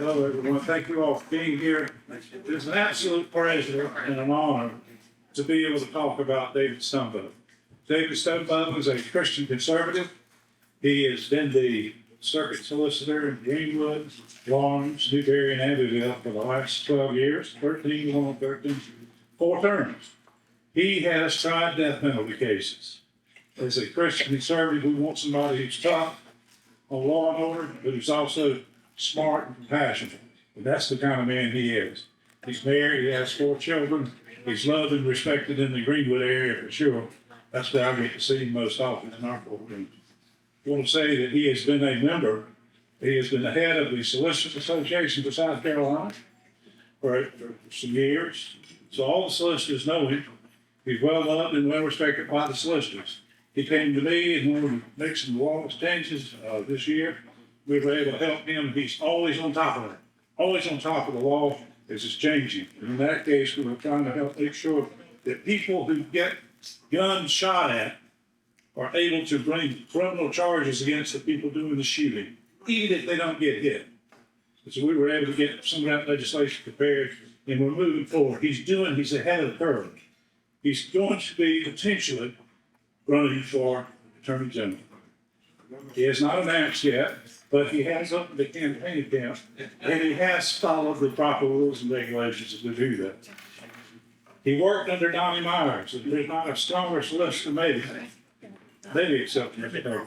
Hello, everyone. Thank you all for being here. It is an absolute pleasure and an honor to be able to talk about David Stumbo. David Stumbo is a Christian conservative. He has been the circuit solicitor in Greenwood, Lawrence, Newberry, and Abbeville for the last 12 years, 4 terms. He has tried death penalty cases. As a Christian conservative, we want somebody who's tough on law and order, but who's also smart and compassionate. And that's the kind of man he is. He's married, he has 4 children. He's loved and respected in the Greenwood area for sure. That's where I get to see him most often in our courtroom. I want to say that he has been a member, he has been the head of the Solicitors Association for South Carolina for some years. So all the solicitors know him. He's well loved and well respected by the solicitors. He came to me and when we were making the law changes this year, we were able to help him. He's always on top of it, always on top of the law as it's changing. And in that case, we were trying to help make sure that people who get guns shot at are able to bring criminal charges against the people doing the shooting, even if they don't get hit. So we were able to get some of that legislation prepared, and we're moving forward. He's ahead of the curve. He's going to be potentially running for Attorney General. He has not announced yet, but he has opened the campaign account, and he has followed the proper rules and regulations to do that. He worked under Donnie Myers, and there's not a stronger solicitor maybe except for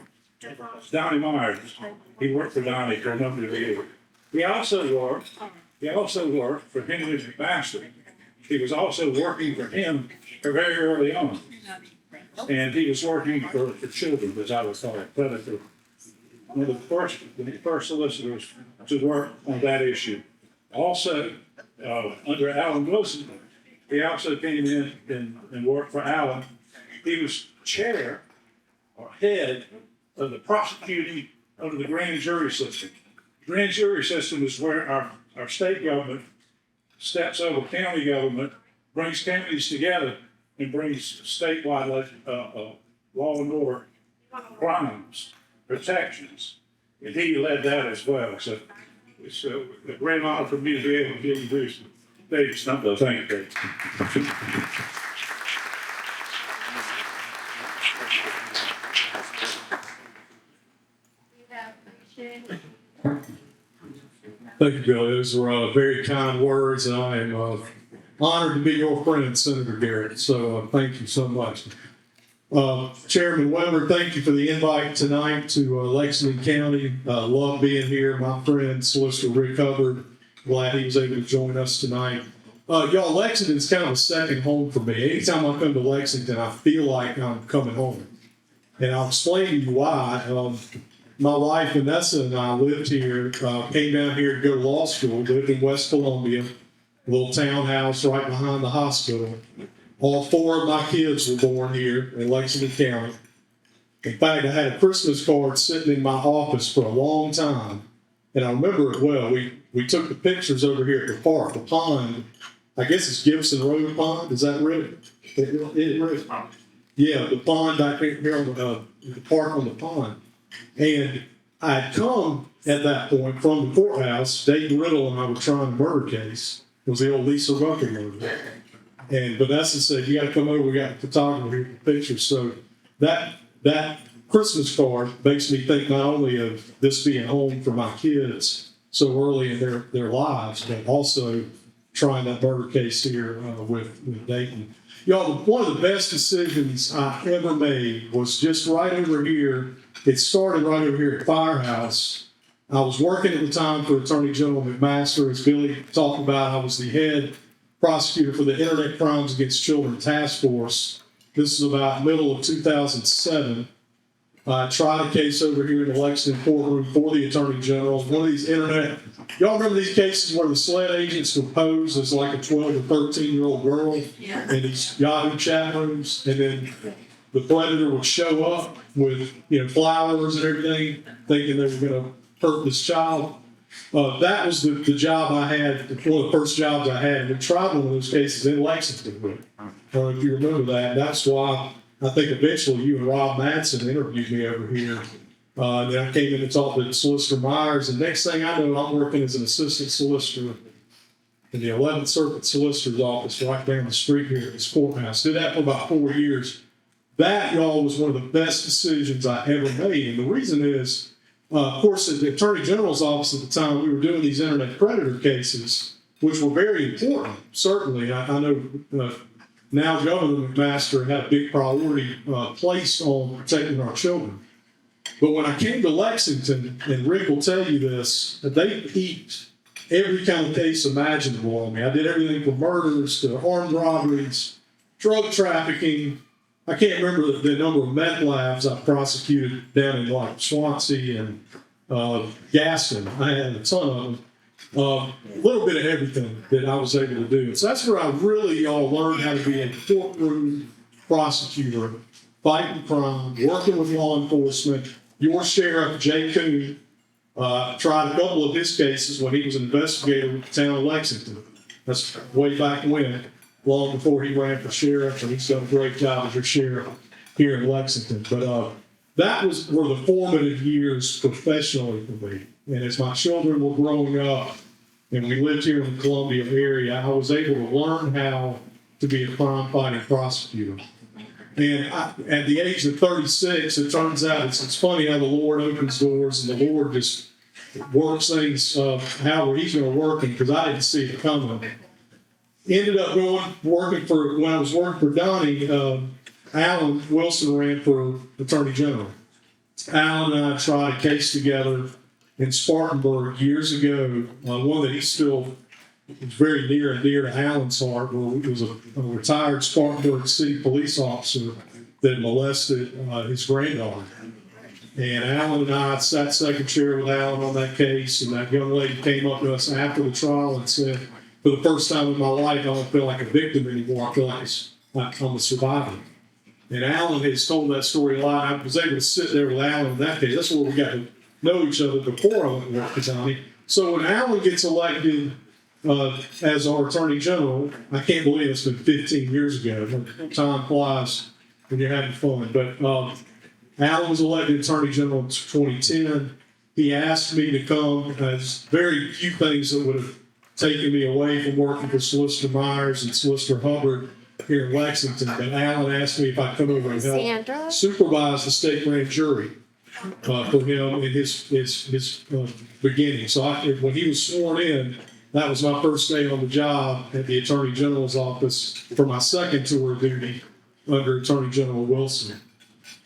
Donnie Myers. He worked for Donnie for a number of years. He also worked for Henry McMaster. He was also working for him very early on. And he was working for children, as I would call it, predator. One of the first solicitors to work on that issue. Also, under Alan Wilson, he also came in and worked for Alan. He was chair or head of the prosecuting under the grand jury system. Grand jury system is where our state government steps over county government, brings counties together, and brings statewide law and order crimes, protections. And he led that as well. So it's a great honor for me to be able to introduce David Stumbo. Thank you, David. Thank you, Bill. Those were very kind words, and I am honored to be your friend, Senator Garrett. So thank you so much. Chairman Weber, thank you for the invite tonight to Lexington County. Love being here. My friend, Solicitor Rick Hubbard, glad he was able to join us tonight. Y'all, Lexington's kind of a second home for me. Anytime I come to Lexington, I feel like I'm coming home. And I'll explain to you why. My wife, Vanessa, and I lived here, came down here to go to law school, lived in West Columbia, a little townhouse right behind the hospital. All 4 of my kids were born here in Lexington County. In fact, I had a Christmas card sitting in my office for a long time, and I remember it well. We took the pictures over here at the park, the pond. I guess it's Gibson Road Pond. Is that right? It is. Yeah, the pond back here on the park on the pond. And I had come at that point from the courthouse. Dayton Riddle and I were trying a murder case. It was the old Lisa Rucker murder. And Vanessa said, "You got to come over. We got a photographer here for pictures." So that Christmas card makes me think not only of this being home for my kids so early in their lives, but also trying that murder case here with Dayton. Y'all, one of the best decisions I ever made was just right over here. It started right over here at Firehouse. I was working at the time for Attorney General McMaster. As Billy talked about, I was the head prosecutor for the Internet Crimes Against Children Task Force. This is about middle of 2007. I tried a case over here in the Lexington courtroom for the Attorney General. One of these y'all remember these cases where the SLED agents would pose as like a 12 or 13-year-old girl in these Yahoo chat rooms, and then the predator would show up with flowers and everything, thinking they were going to hurt this child. That was the job I had, one of the first jobs I had. We tried one of those cases in Lexington. If you remember that, that's why I think eventually you and Rob Madsen interviewed me over here Then I came in and talked to Solicitor Myers, and next thing I know, I'm working as an assistant solicitor in the 11th Circuit Solicitor's office right down the street here at this courthouse. Did that for about 4 years. That, y'all, was one of the best decisions I ever made. And the reason is, of course, at the Attorney General's office at the time, we were doing these internet predator cases, which were very important, certainly. I know now Governor McMaster had a big priority placed on protecting our children. But when I came to Lexington, and Rick will tell you this, they peaked every kind of case imaginable on me. I did everything from murders to armed robberies, drug trafficking. I can't remember the number of meth labs I prosecuted down in like Swansea and Gaston. I had a ton of them. A little bit of everything that I was able to do. So that's where I really learned how to be a courtroom prosecutor, fighting crime, working with law enforcement. Your sheriff, Jay Coon, tried a couple of his cases when he was an investigator with the town of Lexington. That's way back when, long before he ran for sheriff, and he's done a great job as your sheriff here in Lexington. But that were the formative years professionally for me. And as my children were growing up, and we lived here in the Columbia area, I was able to learn how to be a crime-fighting prosecutor. And at the age of 36, it turns out it's funny how the Lord opens doors and the Lord just works things however He's going to work them, because I didn't see it coming. Ended up when I was working for Donnie, Alan Wilson ran for Attorney General. Alan and I tried a case together in Spartanburg years ago, one that he's still very near and dear to Alan's heart. Where it was a retired Spartanburg City police officer that molested his granddaughter. And Alan and I sat second chair with Alan on that case, and that young lady came up to us after the trial and said, for the first time in my life, I don't feel like a victim anymore. I feel like I'm a survivor. And Alan has told that story a lot. I was able to sit there with Alan in that case. That's where we got to know each other before I went to work for Donnie. So when Alan gets elected as our Attorney General, I can't believe it's been 15 years ago. Time flies when you're having fun. But Alan was elected Attorney General in 2010. He asked me to come. There's very few things that would have taken me away from working for Solicitor Myers and Solicitor Hubbard here in Lexington. But Alan asked me if I'd come over and help supervise the state grand jury for him in his beginning. So when he was sworn in, that was my first day on the job at the Attorney General's office for my second tour of duty under Attorney General Wilson.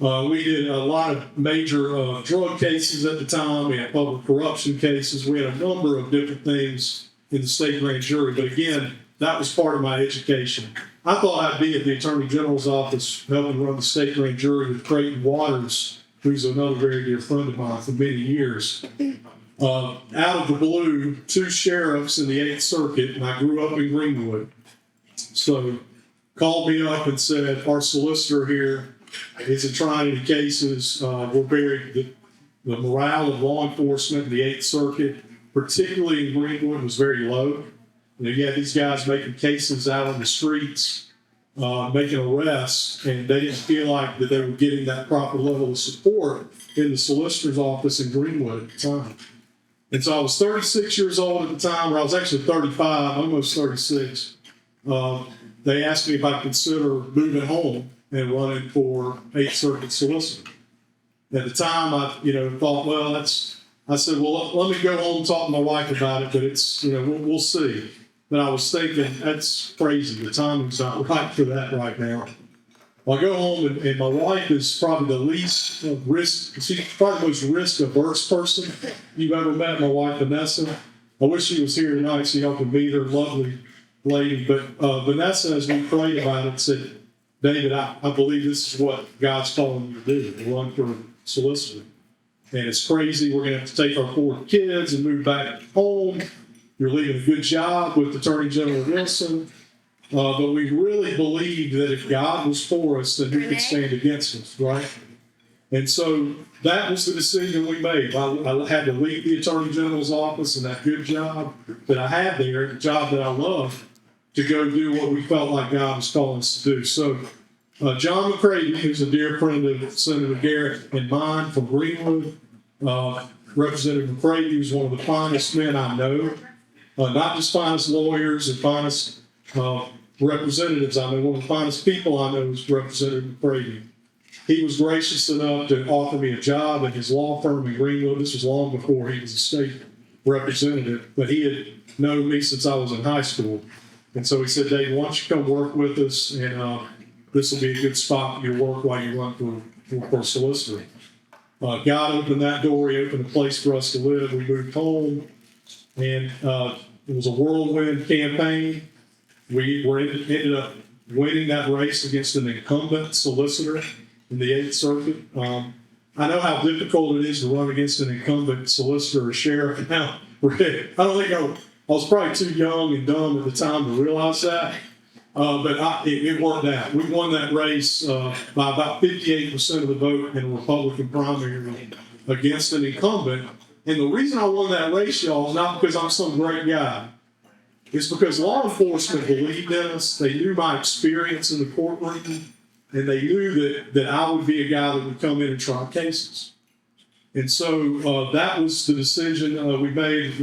We did a lot of major drug cases at the time. We had public corruption cases. We had a number of different things in the state grand jury. But again, that was part of my education. I thought I'd be at the Attorney General's office helping run the state grand jury with Creighton Waters, who's another very dear friend of mine for many years. Out of the blue, 2 sheriffs in the 8th Circuit, and I grew up in Greenwood. So called me up and said, our solicitor here isn't trying any cases. The morale of law enforcement in the 8th Circuit, particularly in Greenwood, was very low. You had these guys making cases out on the streets, making arrests, and they didn't feel like that they were getting that proper level of support in the solicitor's office in Greenwood at the time. And so I was 36 years old at the time, or I was actually 35, almost 36. They asked me if I'd consider moving home and running for 8th Circuit Solicitor. At the time, I thought, well, I said, well, let me go home and talk to my wife about it, but it's, we'll see. But I was thinking, that's crazy. The timing's not right for that right now. Well, I go home, and my wife is probably the least risk, she's probably the most risk-averse person you've ever met, my wife, Vanessa. I wish she was here tonight so y'all could meet her, lovely lady. But Vanessa, as we prayed about it, said, David, I believe this is what God's calling you to do, to run for solicitor. And it's crazy. We're going to have to take our 4 kids and move back home. You're leaving a good job with Attorney General Wilson. But we really believed that if God was for us, then who could stand against us, right? And so that was the decision we made. I had to leave the Attorney General's office and that good job that I had there, the job that I loved, to go do what we felt like God was calling us to do. So John McCready, who's a dear friend of Senator Garrett and mine from Greenwood. Representative McCready, who's one of the finest men I know, not just finest lawyers and finest representatives I know, one of the finest people I know is Representative McCready. He was gracious enough to offer me a job at his law firm in Greenwood. This was long before he was a state representative, but he had known me since I was in high school. And so he said, Dave, why don't you come work with us, and this will be a good spot for you to work while you run for solicitor. God opened that door. He opened a place for us to live. We moved home, and it was a whirlwind campaign. We ended up winning that race against an incumbent solicitor in the 8th Circuit. I know how difficult it is to run against an incumbent solicitor or sheriff. Now, I don't think I was probably too young and dumb at the time to realize that. But it worked out. We won that race by about 58% of the vote in a Republican primary against an incumbent. And the reason I won that race, y'all, is not because I'm some great guy. It's because law enforcement believed in us. They knew my experience in the courtroom, and they knew that I would be a guy that would come in and try cases. And so that was the decision we made.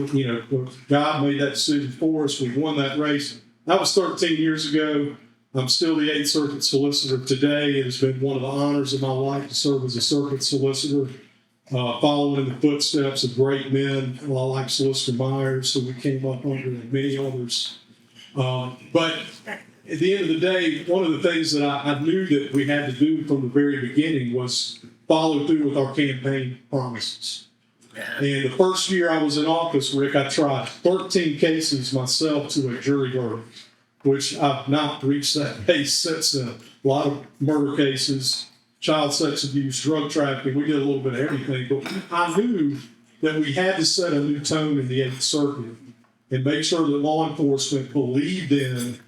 God made that decision for us. We won that race. That was 13 years ago. I'm still the 8th Circuit Solicitor today. It has been one of the honors of my life to serve as a Circuit Solicitor, following in the footsteps of great men like Solicitor Myers, who we came up under, and many others. But at the end of the day, one of the things that I knew that we had to do from the very beginning was follow through with our campaign promises. And the first year I was in office, Rick, I tried 13 cases myself to a jury verdict, which I've not reached that pace since then. A lot of murder cases, child sex abuse, drug trafficking. We did a little bit of everything. But I knew that we had to set a new tone in the 8th Circuit and make sure that law enforcement believed in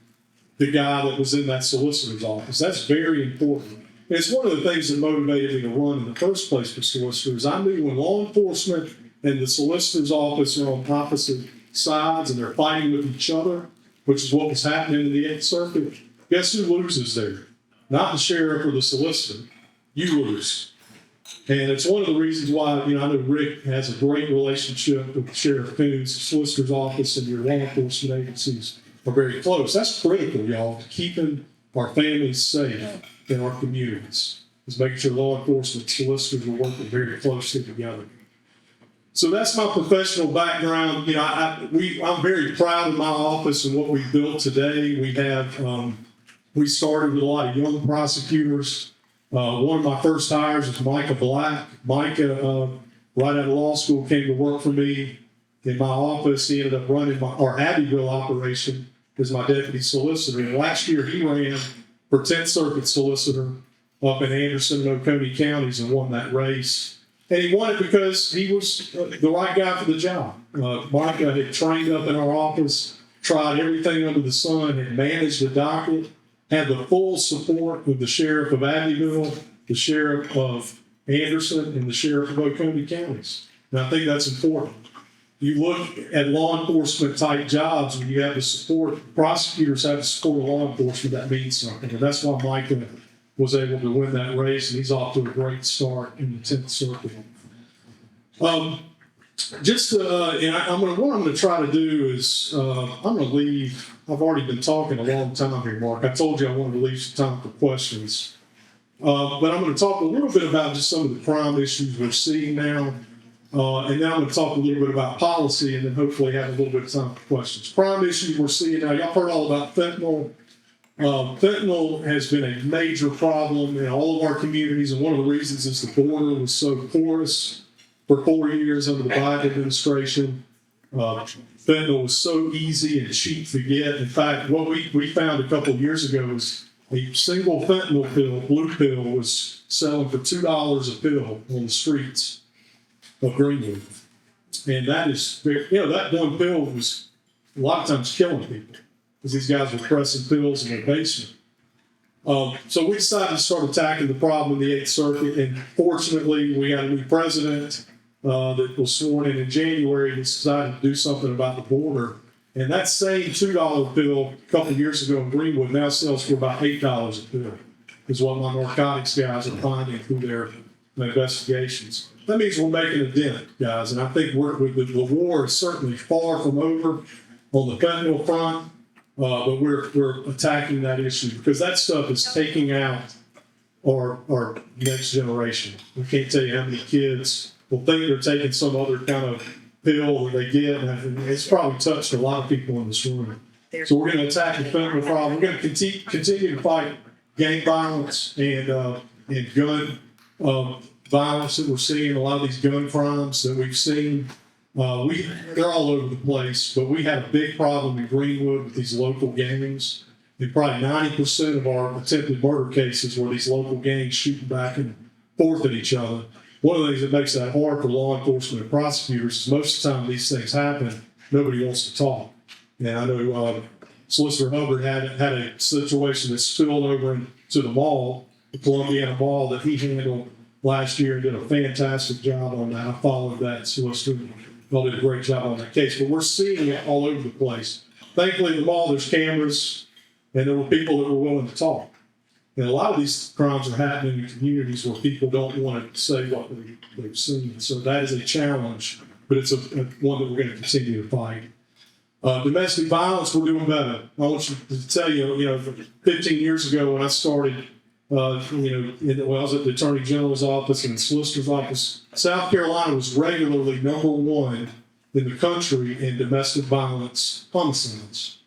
the guy that was in that solicitor's office. That's very important. And it's one of the things that motivated me to run in the first place for solicitors. I knew when law enforcement and the solicitor's office are on opposite sides and they're fighting with each other, which is what was happening in the 8th Circuit, guess who loses there? Not the sheriff or the solicitor. You lose. And it's one of the reasons why, I know Rick has a great relationship with Sheriff Coons, the solicitor's office, and your law enforcement agencies are very close. That's critical, y'all, to keeping our families safe in our communities, is making sure law enforcement solicitors are working very closely together. So that's my professional background. I'm very proud of my office and what we've built today. We started with a lot of young prosecutors. One of my first hires was Micah Black. Micah, right out of law school, came to work for me in my office. He ended up running our Abbeville operation as my deputy solicitor. And last year he ran for 10th Circuit Solicitor up in Anderson and Oconee counties and won that race. And he won it because he was the right guy for the job. Micah had trained up in our office, tried everything under the sun, had managed the docket, had the full support of the sheriff of Abbeville, the sheriff of Anderson, and the sheriff of Oconee counties. And I think that's important. You look at law enforcement type jobs, when you have the support, prosecutors have the support of law enforcement, that means something. And that's why Micah was able to win that race, and he's off to a great start in the 10th Circuit. What I'm going to try to do is, I'm going to leave. I've already been talking a long time here, Mark. I told you I wanted to leave some time for questions. But I'm going to talk a little bit about just some of the crime issues we're seeing now. And then I'm going to talk a little bit about policy, and then hopefully have a little bit of time for questions. Crime issues we're seeing now. Y'all heard all about fentanyl. Fentanyl has been a major problem in all of our communities, and one of the reasons is the border was so porous for 4 years under the Biden administration. Fentanyl was so easy and cheap to get. In fact, what we found a couple of years ago was a single fentanyl pill, blue pill, was selling for $2 a pill on the streets of Greenwood. And that is, that one pill was a lot of times killing people because these guys were pressing pills in their basement. So we decided to start attacking the problem in the 8th Circuit, and fortunately we got a new president that was sworn in January and decided to do something about the border. And that same $2 pill a couple of years ago in Greenwood now sells for about $8 a pill. is what my narcotics guys are finding through their investigations. That means we're making a dent, guys, and I think the war is certainly far from over on the fentanyl front, but we're attacking that issue because that stuff is taking out our next generation. We can't tell you how many kids will think they're taking some other kind of pill that they get, and it's probably touched a lot of people in this room. So we're going to attack the fentanyl problem. We're going to continue to fight gang violence and gun violence that we're seeing. A lot of these gun crimes that we've seen, they're all over the place. But we had a big problem in Greenwood with these local gangs. And probably 90% of our attempted murder cases were these local gangs shooting back and forth at each other. One of the things that makes that hard for law enforcement and prosecutors is most of the time these things happen, nobody wants to talk. And I know Solicitor Hubbard had a situation that spilled over into the mall, the Columbiana Mall, that he handled last year and did a fantastic job on that. I followed that solicitor. Y'all did a great job on that case. But we're seeing it all over the place. Thankfully, in the mall, there's cameras, and there were people that were willing to talk. And a lot of these crimes are happening in communities where people don't want to say what they've seen. So that is a challenge, but it's one that we're going to continue to fight. Domestic violence, we're doing better. I want you to tell you, 15 years ago when I started, when I was at the Attorney General's office and the Solicitor's office, South Carolina was regularly #1 in the country in domestic violence homicides.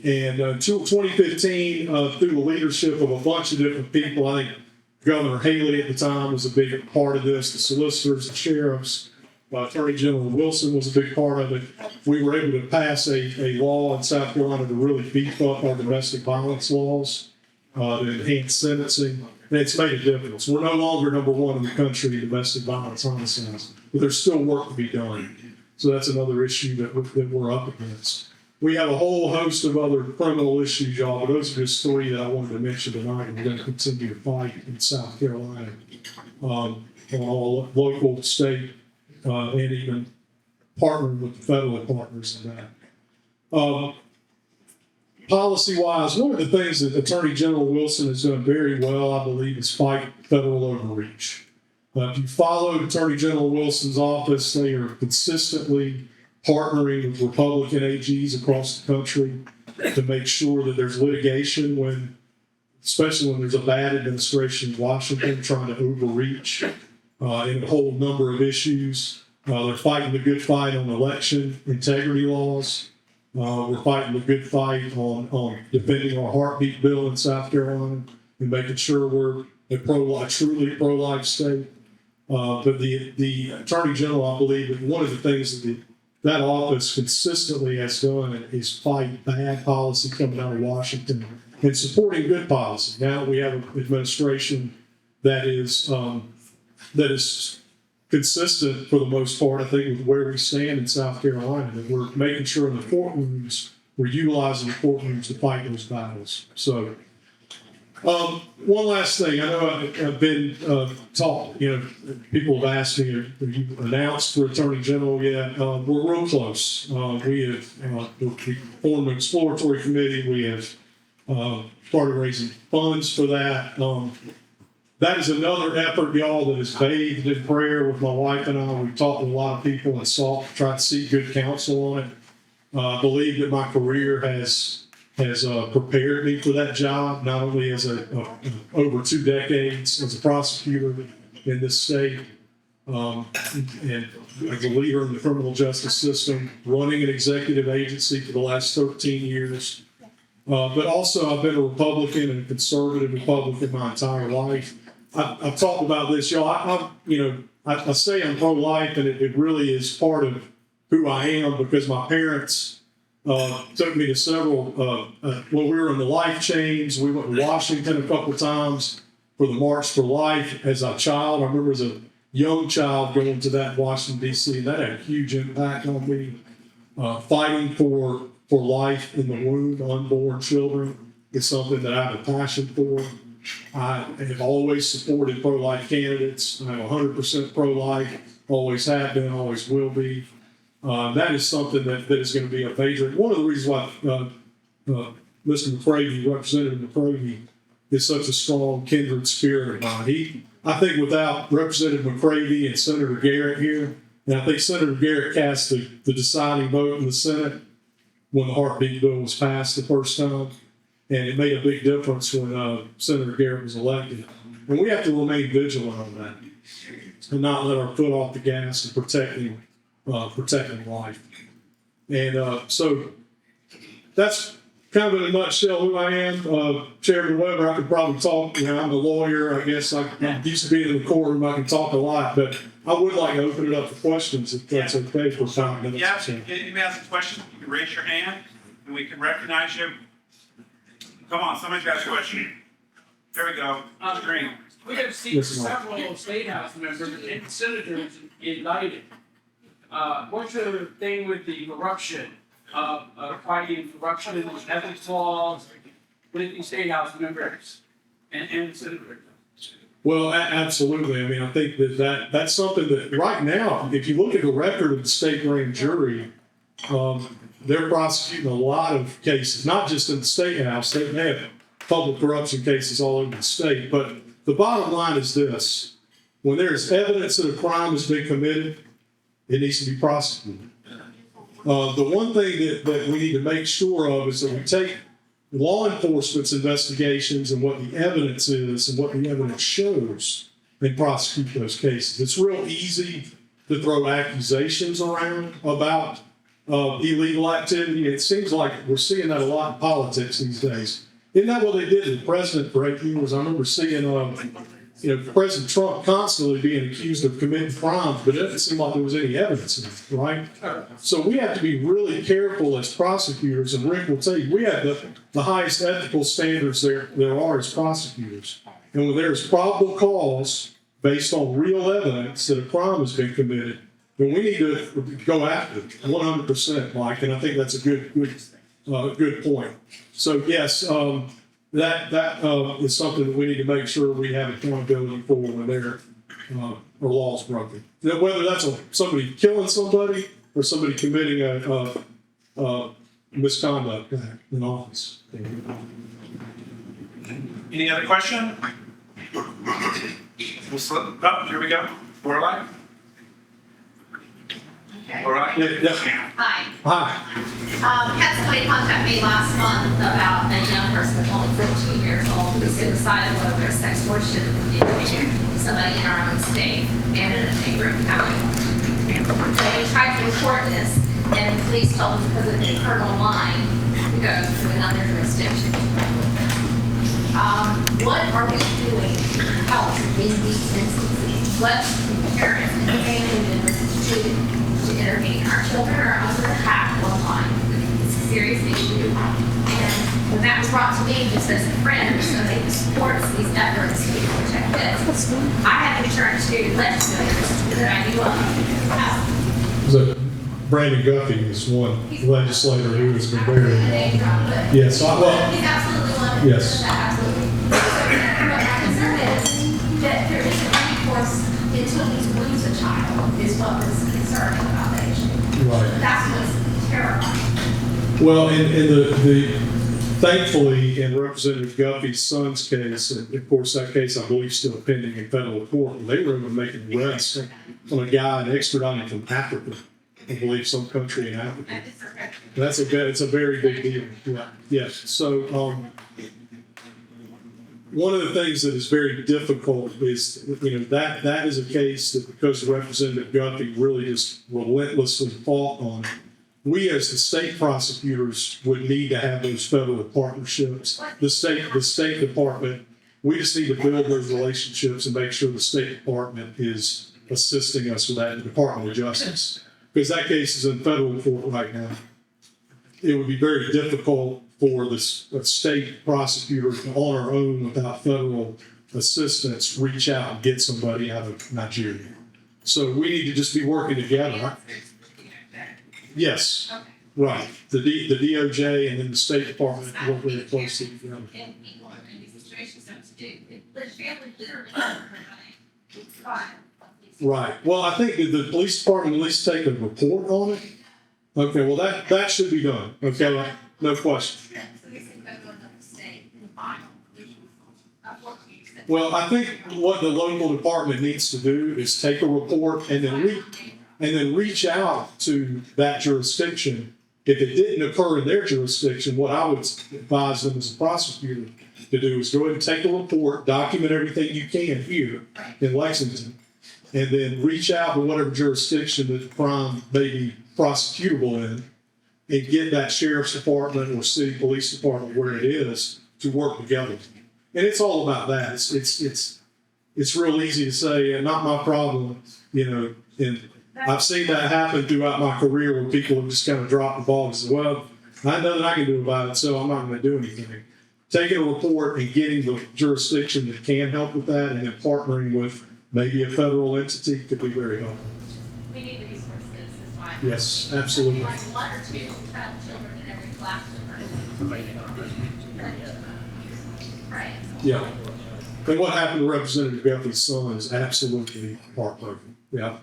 And 2015, through the leadership of a bunch of different people, I think Governor Haley at the time was a big part of this, the solicitors, the sheriffs, Attorney General Wilson was a big part of it. We were able to pass a law in South Carolina to really beef up our domestic violence laws, to enhance sentencing, and it's made a difference. We're no longer #1 in the country in domestic violence homicides, but there's still work to be done. So that's another issue that we're up against. We have a whole host of other criminal issues, y'all, but those are just 3 that I wanted to mention tonight, and we're going to continue to fight in South Carolina on all local, state, and even partnering with the federal partners in that. Policy-wise, one of the things that Attorney General Wilson has done very well, I believe, is fight federal overreach. If you follow Attorney General Wilson's office, they are consistently partnering with Republican AGs across the country to make sure that there's litigation especially when there's a bad administration in Washington trying to overreach in a whole number of issues. They're fighting the good fight on election integrity laws. We're fighting the good fight on defending our heartbeat bill in South Carolina and making sure we're a truly pro-life state. But the Attorney General, I believe, that one of the things that office consistently has done is fight bad policy coming out of Washington and supporting good policy. Now we have an administration that is consistent for the most part, I think, with where we stand in South Carolina, and we're making sure in the courtrooms, we're utilizing the courtrooms to fight those battles. So, one last thing. I know I've been taught, people have asked me, have you announced for Attorney General yet? We're real close. We have formed an exploratory committee. We have started raising funds for that. That is another effort, y'all, that is bathed in prayer with my wife and I. We've talked to a lot of people and tried to seek good counsel on it. I believe that my career has prepared me for that job, not only as over 2 decades as a prosecutor in this state, and as a leader in the criminal justice system, running an executive agency for the last 13 years. But also I've been a Republican and a conservative Republican my entire life. I've talked about this, y'all. I say I'm pro-life, and it really is part of who I am because my parents took me to several, when we were in the life chains. We went to Washington a couple of times for the March for Life as a child. I remember as a young child going to that in Washington, D.C., and that had a huge impact on me. Fighting for life in the womb, unborn children, is something that I have a passion for. I have always supported pro-life candidates. I'm 100% pro-life, always have been, always will be. That is something that is going to be a major. One of the reasons why Mr. McCravey, Representative McCravey, is such a strong kindred spirit of mine. I think without Representative McCravy and Senator Garrett here, and I think Senator Garrett cast the deciding vote in the Senate when the heartbeat bill was passed the first time, and it made a big difference when Senator Garrett was elected. And we have to remain vigilant on that and not let our foot off the gas in protecting life. And so that's kind of in a nutshell who I am. Chairman Weber, I could probably talk. I'm a lawyer. I guess I used to be in the courtroom. I can talk a lot, but I would like to open it up for questions if that's okay for 5 minutes. Yeah, if you ask a question, you can raise your hand and we can recognize you. Come on, somebody's got a question. There we go. On the screen. We have seen several state house members and senators indicted. What's your thing with the corruption, fighting corruption and ethics laws with the state house members and senators? Well, absolutely. I mean, I think that's something that right now, if you look at the record of the state grand jury, they're prosecuting a lot of cases, not just in the state house. They have public corruption cases all over the state. But the bottom line is this: when there is evidence that a crime has been committed, it needs to be prosecuted. The one thing that we need to make sure of is that we take law enforcement's investigations and what the evidence is and what the evidence shows and prosecute those cases. It's real easy to throw accusations around about illegal activity. It seems like we're seeing that a lot in politics these days. Isn't that what they did to the president for 8 years? I remember seeing President Trump constantly being accused of committing crimes, but it doesn't seem like there was any evidence of it, right? So we have to be really careful as prosecutors, and Rick will tell you, we have the highest ethical standards there are as prosecutors. And when there's probable cause based on real evidence that a crime has been committed, then we need to go after it 100%, Mike, and I think that's a good point. So yes, that is something that we need to make sure we have accountability for when there are laws broken. Now, whether that's somebody killing somebody or somebody committing a misconduct act in office. Any other question? We'll slip. Oh, here we go. We're live. Okay. All right. Hi. Hi. Had somebody contact me last month about a young person that's only 14 years old who suicidal over their sex worship somebody in our own state and in a neighboring county. They tried to report this, and the police told them because it didn't occur online to go to another jurisdiction. What are we doing to help in these instances? What parents and family members do to intervene? Our children are under attack online. It's a serious issue. And when that was brought to me just as a friend, somebody who supports these efforts to protect this, I had to turn to legislators that I knew of. So Brandon Guffey is one legislator who has been very involved. Yes, He's absolutely one. Yes. Absolutely. My concern is that there isn't any force until these wounds a child is what was concerning about the issue. Right. That's what's terrifying. Well, in thankfully, in Representative Guffey's son's case, and of course that case I believe still pending in federal court, they were even making arrests on a guy and extraditing from Africa. I believe some country in Africa. It's a very big deal. Yeah. Yes. So one of the things that is very difficult is that is a case that because Representative Guffey really just relentlessly fought on it. We as the state prosecutors would need to have those federal partnerships. The state department, we just need to build those relationships and make sure the State Department is assisting us with that, the Department of Justice. Because that case is in federal court right now. It would be very difficult for the state prosecutors on our own without federal assistance reach out and get somebody out of Nigeria. So we need to just be working together. Yes, Okay. right. The DOJ and then the State Department work very closely together. And people in these situations have to do. The family literally it's fine. Right. Well, I think that the police department at least take a report on it. Okay. Well, that should be done. Okay. No question. So they can go to another state and file. Well, I think what the local department needs to do is take a report and then reach out to that jurisdiction. If it didn't occur in their jurisdiction, what I would advise them as a prosecutor to do is go ahead and take a report, document everything you can here in Lexington, and then reach out to whatever jurisdiction that the crime may be prosecutable in, and get that sheriff's department or city police department where it is to work together. And it's all about that. It's real easy to say, not my problem, you know, and I've seen that happen throughout my career where people have just kind of dropped the ball and said, well, I know that I can do about it, so I'm not going to do anything. Taking a report and getting the jurisdiction that can help with that, and then partnering with maybe a federal entity could be very helpful. We need the resources, is why. Yes, absolutely. Like one or two child children in every classroom. Right. Yeah. And what happened to Representative Guthrie's son is absolutely heartbreaking. Yeah.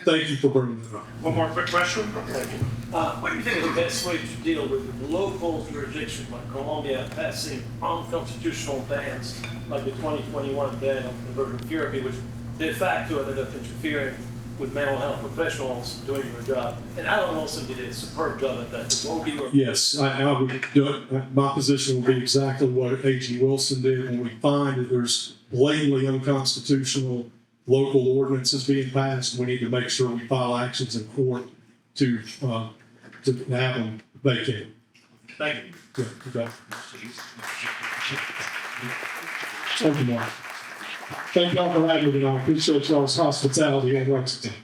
Thank you for bringing that up. One more quick question? What do you think is the best way to deal with local jurisdictions like Colombia passing unconstitutional bans like the 2021 ban on conversion therapy, which de facto ended up interfering with mental health professionals doing their job? And Alan Wilson did a superb job at that. What would be your... Yes, I would do it. My position will be exactly what A.G. Wilson did. When we find that there's blatantly unconstitutional local ordinances being passed, we need to make sure we file actions in court to have them vacated. Thank you. Yeah, okay. Thank you, Mark. Thank y'all for having me tonight. I appreciate y'all's hospitality in Lexington.